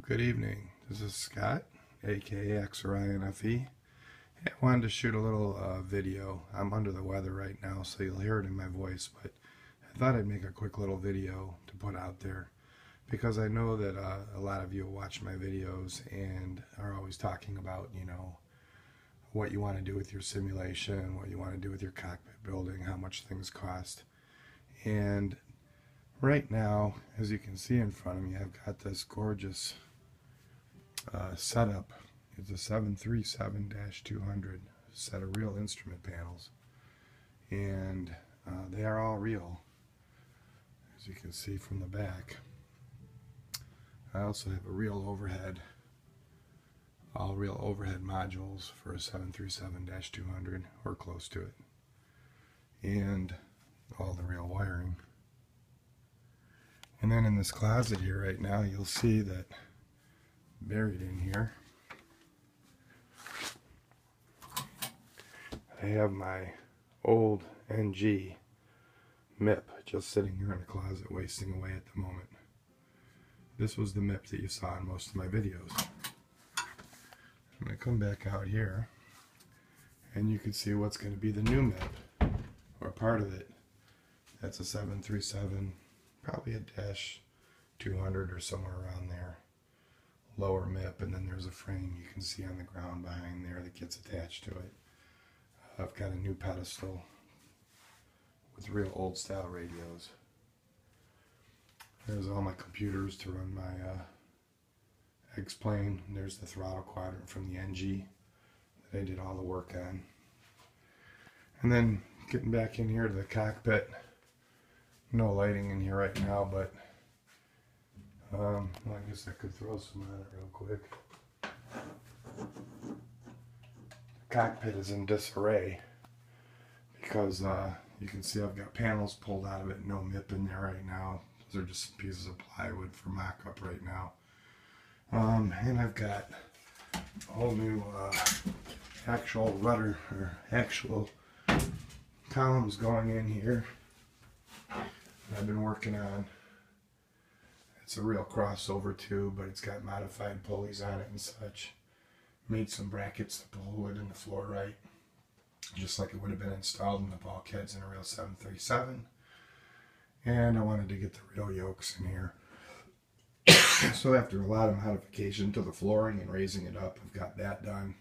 Good evening. This is Scott, aka XORINFE. I wanted to shoot a little video. I'm under the weather right now, so you'll hear it in my voice, but I thought I'd make a quick little video to put out there because I know that a lot of you watch my videos and are always talking about, what you want to do with your simulation, what you want to do with your cockpit building, how much things cost. And right now, as you can see in front of me, I've got this gorgeous setup. It's a 737-200 set of real instrument panels, and they are all real, as you can see from the back. I also have a real overhead, all real overhead modules for a 737-200 or close to it, and all the real wiring. And then in this closet here right now, you'll see that buried in here, I have my old NG MIP just sitting here in a closet wasting away at the moment. This was the MIP that you saw in most of my videos. I'm going to come back out here and you can see what's going to be the new MIP, or part of it. That's a 737, probably a dash 200 or somewhere around there. Lower MIP, and then there's a frame you can see on the ground behind there that gets attached to it. I've got a new pedestal with real old style radios. There's all my computers to run my X-plane. There's the throttle quadrant from the NG that I did all the work on. And then getting back in here to the cockpit. No lighting in here right now, but well, I guess I could throw some on it real quick. The cockpit is in disarray because you can see I've got panels pulled out of it, no MIP in there right now. Those are just some pieces of plywood for mock-up right now. And I've got a whole new actual rudder, or actual columns going in here that I've been working on. It's a real crossover too, but it's got modified pulleys on it and such. Made some brackets to pull it in the floor right, just like it would have been installed in the bulkheads in a real 737. And I wanted to get the real yokes in here. So after a lot of modification to the flooring and raising it up, I've got that done.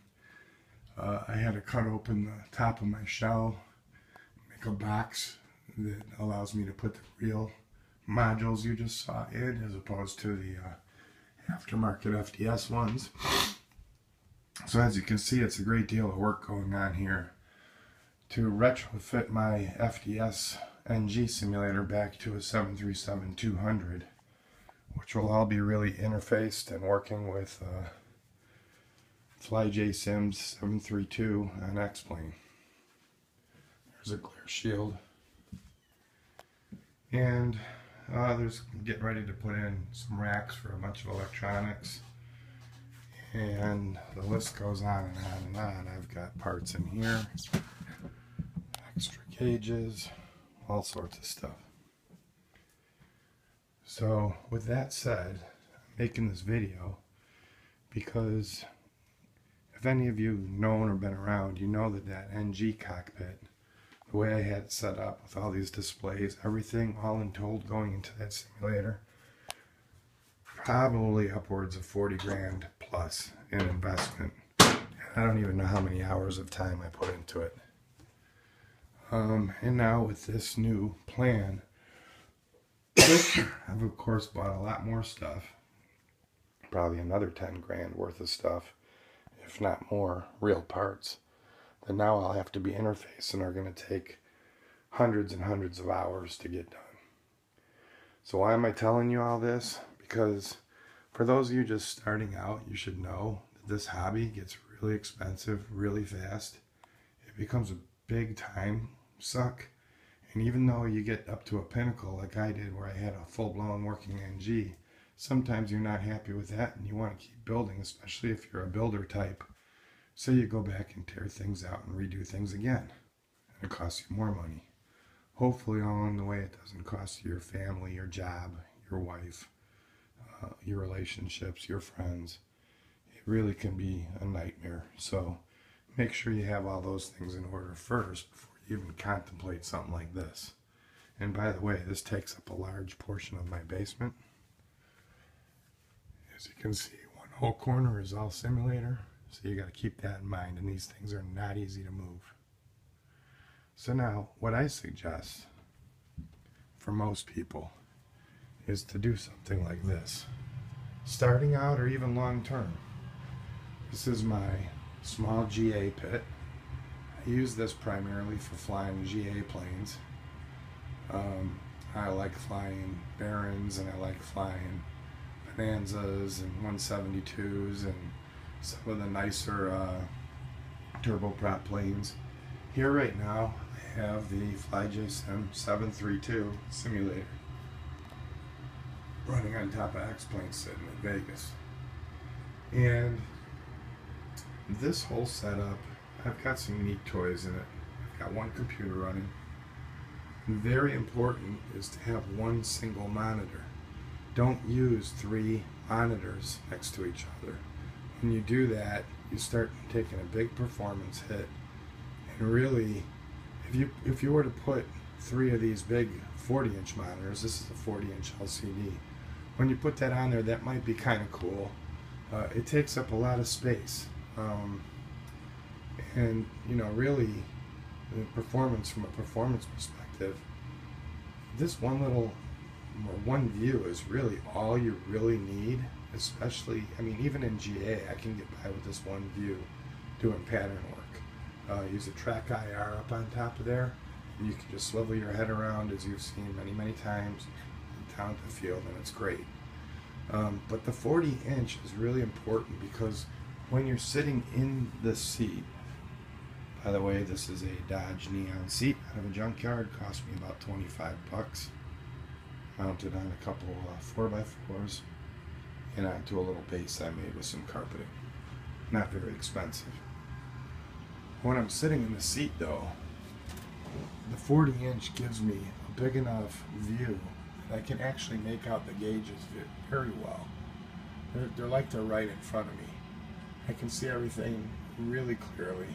I had to cut open the top of my shell, make a box that allows me to put the real modules you just saw in, as opposed to the aftermarket FDS ones. So as you can see, it's a great deal of work going on here to retrofit my FDS NG simulator back to a 737-200, which will all be really interfaced and working with FlyJSim's 732 on X-plane. There's a glare shield, and there's getting ready to put in some racks for a bunch of electronics, and the list goes on and on and on. I've got parts in here, extra cages, all sorts of stuff. So with that said, I'm making this video because if any of you known or been around, you know that that NG cockpit, the way I had it set up with all these displays, everything all in told going into that simulator, probably upwards of 40 grand plus in investment. I don't even know how many hours of time I put into it. And now with this new plan, I've of course bought a lot more stuff, probably another 10 grand worth of stuff, if not more, real parts. Then now I'll have to be interfacing, are going to take hundreds and hundreds of hours to get done. So why am I telling you all this? Because for those of you just starting out, you should know that this hobby gets really expensive really fast. It becomes a big time suck. And even though you get up to a pinnacle like I did, where I had a full-blown working NG, sometimes you're not happy with that and you want to keep building, especially if you're a builder type. So you go back and tear things out and redo things again. And it costs you more money. Hopefully along the way it doesn't cost you your family, your job, your wife, your relationships, your friends. It really can be a nightmare. So make sure you have all those things in order first before you even contemplate something like this. And by the way, this takes up a large portion of my basement. As you can see, one whole corner is all simulator, so you got to keep that in mind, and these things are not easy to move. So now, what I suggest for most people is to do something like this, starting out or even long term. This is my small GA pit. I use this primarily for flying GA planes. I like flying Barons, and I like flying Bonanzas and 172s and some of the nicer turboprop planes. Here right now I have the FlyJSim 732 simulator running on top of X-Plane sitting in Vegas. And this whole setup, I've got some neat toys in it. I've got one computer running. Very important is to have one single monitor. Don't use 3 monitors next to each other. When you do that, you start taking a big performance hit. And really, if you were to put 3 of these big 40-inch monitors, this is a 40-inch LCD, when you put that on there, that might be kind of cool. It takes up a lot of space. And, you know, really, the performance, from a performance perspective, this one view is really all you really need, especially, I mean, even in GA, I can get by with this one view doing pattern work. Use a track IR up on top of there, and you can just swivel your head around, as you've seen many times down at the field, and it's great. But the 40-inch is really important because when you're sitting in the seat, by the way, this is a Dodge Neon seat out of a junkyard, cost me about 25 bucks. Mounted on a couple 4x4s and onto a little base I made with some carpeting. Not very expensive. When I'm sitting in the seat though, the 40-inch gives me a big enough view that I can actually make out the gauges very well. They're like they're right in front of me. I can see everything really clearly.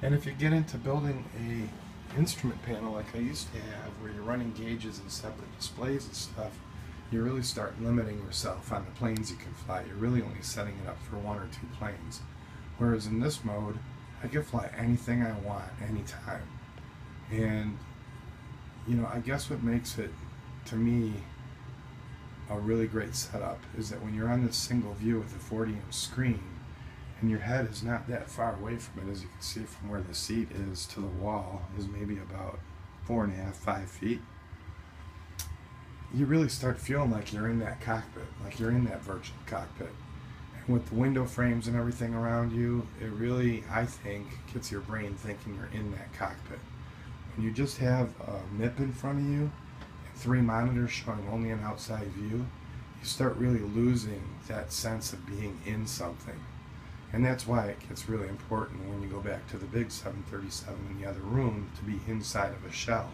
And if you get into building a instrument panel like I used to have, where you're running gauges and separate displays and stuff, you really start limiting yourself on the planes you can fly. You're really only setting it up for 1 or 2 planes. Whereas in this mode, I can fly anything I want, anytime. And, you know, I guess what makes it, to me, a really great setup is that when you're on this single view with a 40-inch screen, and your head is not that far away from it, as you can see from where the seat is to the wall is maybe about 4.5, 5 feet. You really start feeling like you're in that cockpit, like you're in that virtual cockpit. And with the window frames and everything around you, it really, I think, gets your brain thinking you're in that cockpit. When you just have a MIP in front of you and 3 monitors showing only an outside view, you start really losing that sense of being in something. And that's why it gets really important when you go back to the big 737 in the other room to be inside of a shell,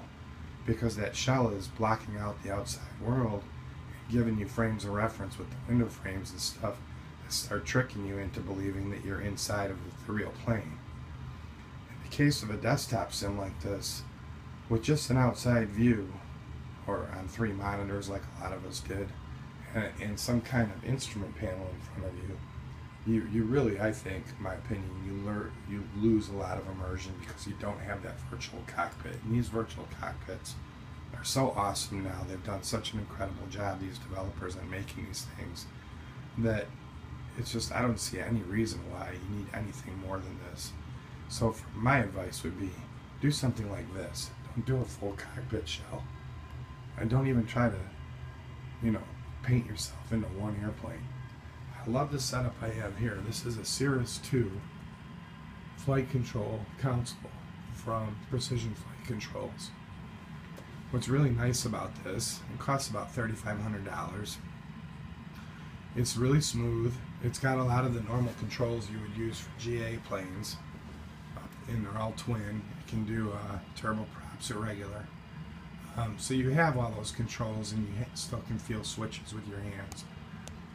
because that shell is blocking out the outside world and giving you frames of reference with the window frames and stuff that start tricking you into believing that you're inside of the real plane. In the case of a desktop sim like this, with just an outside view, or on 3 monitors like a lot of us did, and some kind of instrument panel in front of you, you really, I think, in my opinion, you lose a lot of immersion because you don't have that virtual cockpit. And these virtual cockpits are so awesome now. They've done such an incredible job, these developers, on making these things, that it's just, I don't see any reason why you need anything more than this. So my advice would be, do something like this. Don't do a full cockpit shell. And don't even try to, you know, paint yourself into one airplane. I love the setup I have here. This is a Cirrus 2 flight control console from Precision Flight Controls. What's really nice about this, it costs about $3,500. It's really smooth. It's got a lot of the normal controls you would use for GA planes, and they're all twin. It can do turboprops or regular. So you have all those controls and you still can feel switches with your hands.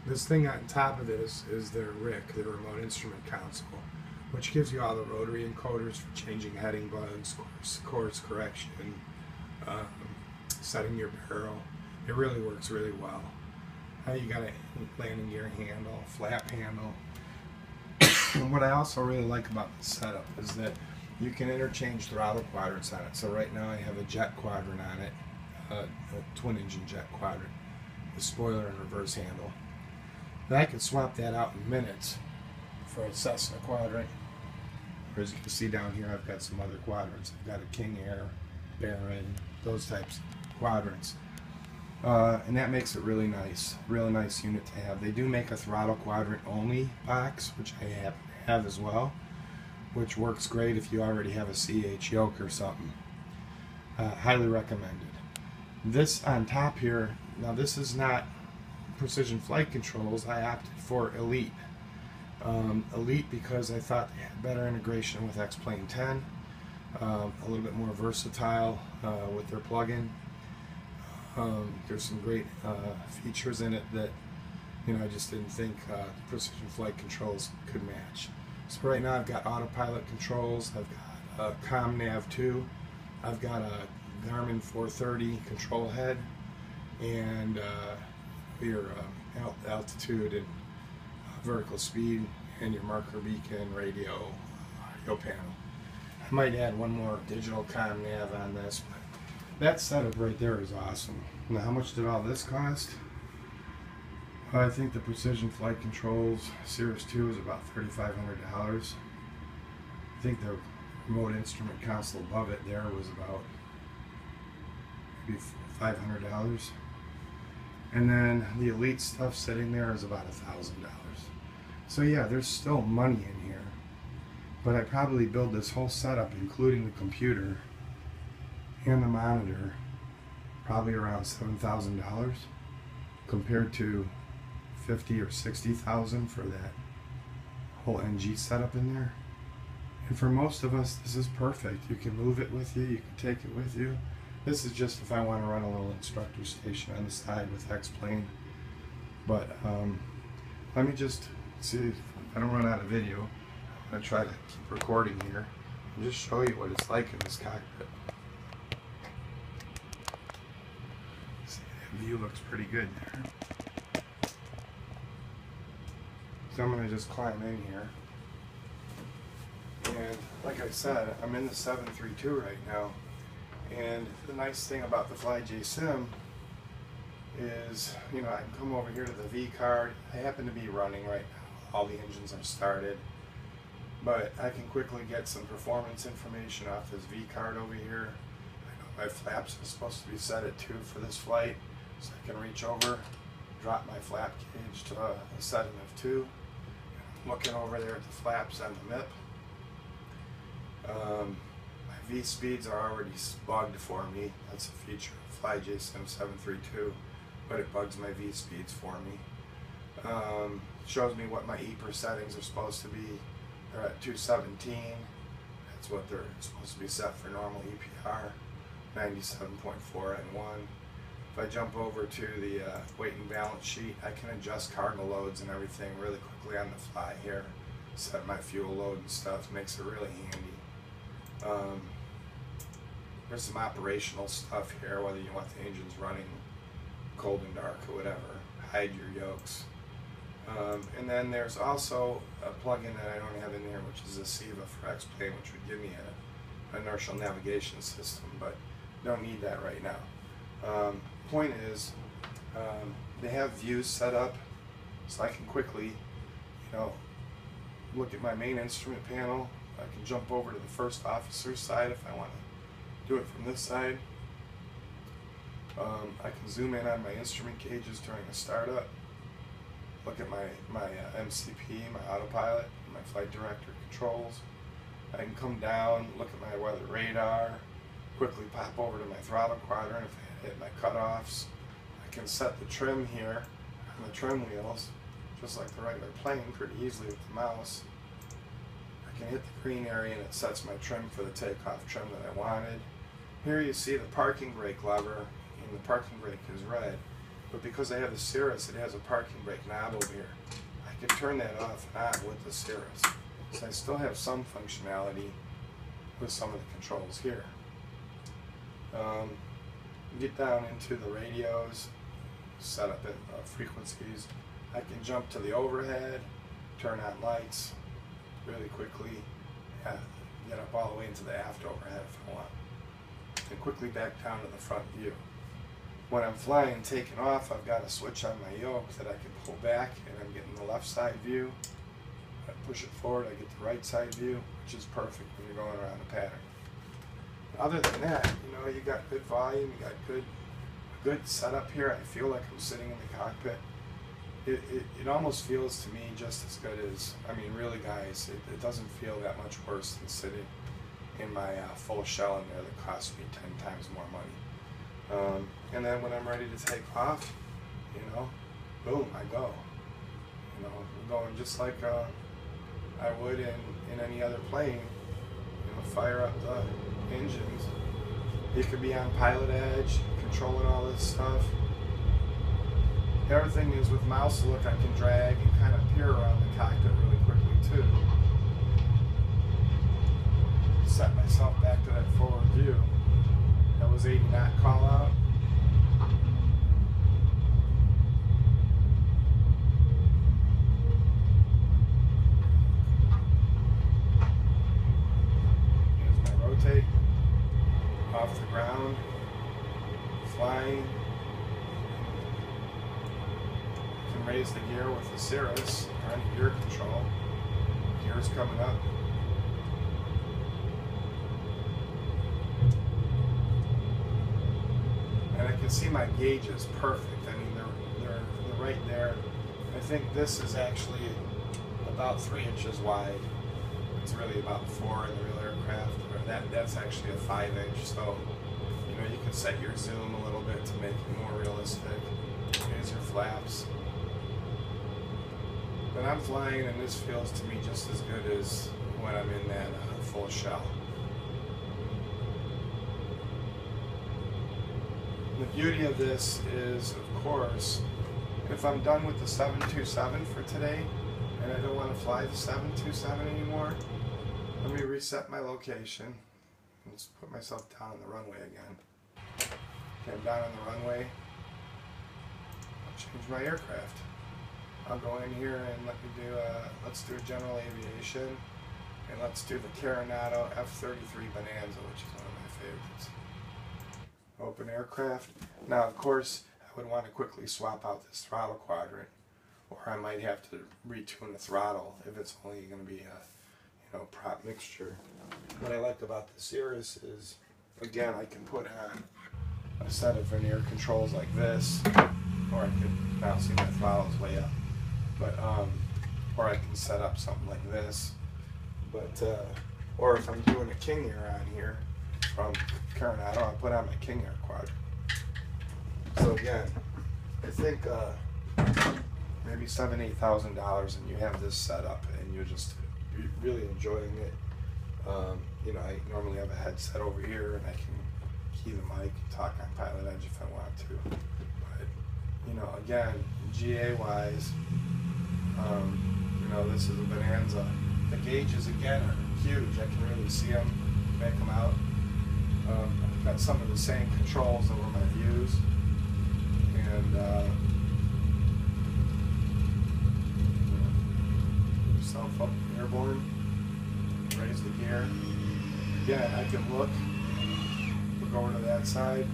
This thing on top of it is their RIC, the remote instrument console, which gives you all the rotary encoders for changing heading buttons, course correction, setting your barrel. It really works really well. You got a landing gear handle, flap handle. And what I also really like about this setup is that you can interchange throttle quadrants on it. So right now I have a jet quadrant on it, a twin engine jet quadrant, the spoiler and reverse handle. And I can swap that out in minutes for a Cessna quadrant. Or as you can see down here, I've got some other quadrants. I've got a King Air, Baron, those types of quadrants. And that makes it really nice unit to have. They do make a throttle quadrant only box, which I have as well, which works great if you already have a CH yoke or something. Highly recommended. This on top here, now this is not Precision Flight Controls. I opted for Elite. Elite because I thought they had better integration with X-Plane 10, a little bit more versatile with their plugin. There's some great features in it that I just didn't think Precision Flight Controls could match. So right now I've got autopilot controls, I've got ComNav 2, I've got a Garmin 430 control head, and your altitude and vertical speed, and your marker beacon radio audio panel. I might add one more digital ComNav on this, but that setup right there is awesome. Now, how much did all this cost? I think the Precision Flight Controls Series 2 is about $3,500. I think the remote instrument console above it there was about maybe $500. And then the Elite stuff sitting there is about $1,000. So yeah, there's still money in here. But I probably build this whole setup, including the computer and the monitor, probably around $7,000 compared to $50,000 or $60,000 for that whole NG setup in there. And for most of us, this is perfect. You can move it with you, you can take it with you. This is just if I want to run a little instructor station on the side with X-Plane. But let me just see if I don't run out of video. I'm going to try to keep recording here and just show you what it's like in this cockpit. See, that view looks pretty good there. So I'm going to just climb in here. And like I said, I'm in the 732 right now. And the nice thing about the FlyJ Sim is, I can come over here to the V card. I happen to be running right now. All the engines are started. But I can quickly get some performance information off this V card over here. I know my flaps are supposed to be set at 2 for this flight, so I can reach over, drop my flap gauge to a setting of 2. I'm looking over there at the flaps on the MIP. My V speeds are already bugged for me. That's a feature of FlyJ Sim 732, but it bugs my V speeds for me. Shows me what my EPR settings are supposed to be. They're at 217. That's what they're supposed to be set for normal EPR. 97.4 and 1. If I jump over to the weight and balance sheet, I can adjust cargo loads and everything really quickly on the fly here. Set my fuel load and stuff. Makes it really handy. There's some operational stuff here, whether you want the engines running cold and dark or whatever. Hide your yokes. And then there's also a plugin that I don't have in there, which is a SIVA for X-Plane, which would give me an inertial navigation system, but don't need that right now. Point is, they have views set up, so I can quickly, look at my main instrument panel. I can jump over to the first officer's side if I want to do it from this side. I can zoom in on my instrument gauges during a startup. Look at my MCP, my autopilot, my flight director controls. I can come down, look at my weather radar, quickly pop over to my throttle quadrant if I hit my cutoffs. I can set the trim here on the trim wheels, just like the regular plane, pretty easily with the mouse. I can hit the green area and it sets my trim for the takeoff trim that I wanted. Here you see the parking brake lever, and the parking brake is red. But because I have the Cirrus, it has a parking brake knob over here. I can turn that off and on with the Cirrus. So I still have some functionality with some of the controls here. Get down into the radios, set up at frequencies. I can jump to the overhead, turn on lights really quickly, get up all the way into the aft overhead if I want, and quickly back down to the front view. When I'm flying and taking off, I've got a switch on my yoke that I can pull back, and I'm getting the left side view. I push it forward, I get the right side view, which is perfect when you're going around a pattern. Other than that, you got good volume, you got good setup here. I feel like I'm sitting in the cockpit. It almost feels to me just as good as, really guys, it doesn't feel that much worse than sitting in my full shell in there that costs me 10 times more money. And then when I'm ready to take off, boom, I go. I'm going just like I would in any other plane. Fire up the engines. You could be on pilot edge, controlling all this stuff. The other thing is with mouse look, I can drag and kind of peer around the cockpit really quickly too. Set myself back to that forward view. That was 80 knot call out. Here's my rotate. Off the ground. Flying. Raise the gear with the Cirrus or any gear control. Gear's coming up. And I can see my gauges perfect. They're right there. I think this is actually about 3 inches wide. It's really about 4 in the real aircraft. That's actually a 5-inch. So you can set your zoom a little bit to make it more realistic. Here's your flaps. But I'm flying, and this feels to me just as good as when I'm in that full shell. The beauty of this is, of course, if I'm done with the 727 for today, and I don't want to fly the 727 anymore, let me reset my location. Let's put myself down on the runway again. Okay, I'm down on the runway. I'll change my aircraft. I'll go in here and let's do a general aviation, and let's do the Coronado F-33 Bonanza, which is one of my favorites. Open aircraft. Now, of course, I would want to quickly swap out this throttle quadrant, or I might have to retune the throttle if it's only going to be a prop mixture. What I like about the Cirrus is, again, I can put on a set of vernier controls like this, or I could, now see my throttle's way up. But, or I can set up something like this, but, or if I'm doing a King Air on here from Coronado, I'll put on my King Air quadrant. So again, I think maybe $7,000-8,000 and you have this set up and you're just really enjoying it. I normally have a headset over here and I can key the mic and talk on pilot edge if I want to. But, again, GA wise, this is a Bonanza. The gauges again are huge. I can really see them, make them out. I've got some of the same controls over my views, and yourself up airborne. Raise the gear. Again, I can look over to that side.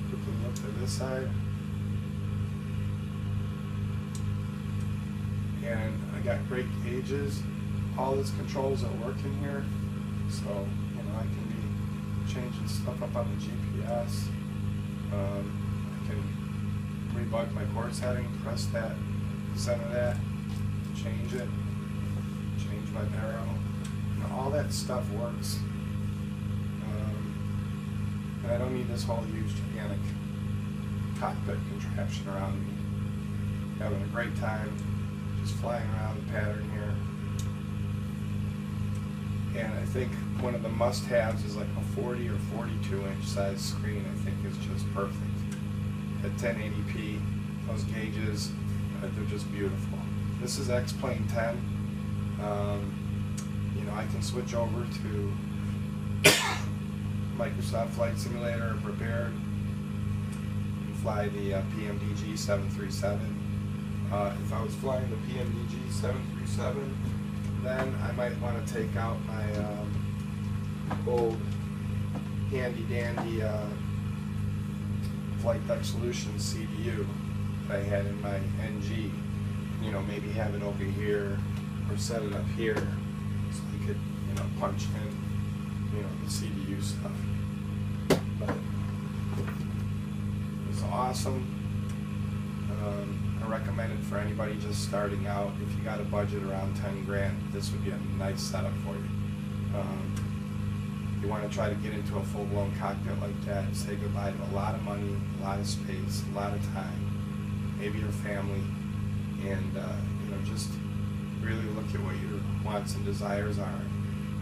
Quickly look to this side. And I got great gauges. All these controls are working here, so I can be changing stuff up on the GPS. I can rebug my course heading, press that, center that, change it, change my barrel. All that stuff works. And I don't need this whole huge, gigantic cockpit contraption around me. Having a great time. Just flying around the pattern here. And I think one of the must-haves is like a 40 or 42-inch size screen. I think is just perfect. At 1080p, those gauges, they're just beautiful. This is X-Plane 10. You know, I can switch over to Microsoft Flight Simulator prepared and fly the PMDG 737. If I was flying the PMDG 737, then I might want to take out my old handy-dandy Flight Deck Solutions CDU that I had in my NG. You know, maybe have it over here or set it up here so I could, you know, punch in, you know, the CDU stuff. But it's awesome. I recommend it for anybody just starting out. If you got a budget around 10 grand, this would be a nice setup for you. If you want to try to get into a full-blown cockpit like that, say goodbye to a lot of money, a lot of space, a lot of time, maybe your family, and you know, just really look at what your wants and desires are.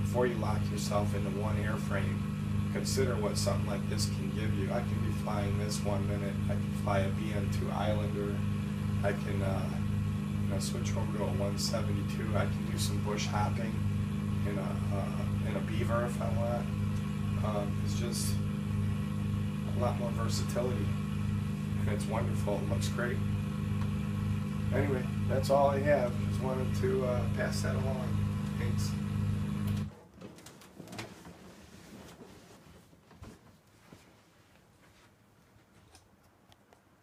Before you lock yourself into one airframe, consider what something like this can give you. I can be flying this 1 minute, I can fly a BN2 Islander, I can you know, switch over to a 172, I can do some bush hopping in a Beaver if I want. It's just a lot more versatility, and it's wonderful, it looks great. Anyway, that's all I have. Just wanted to pass that along. Thanks.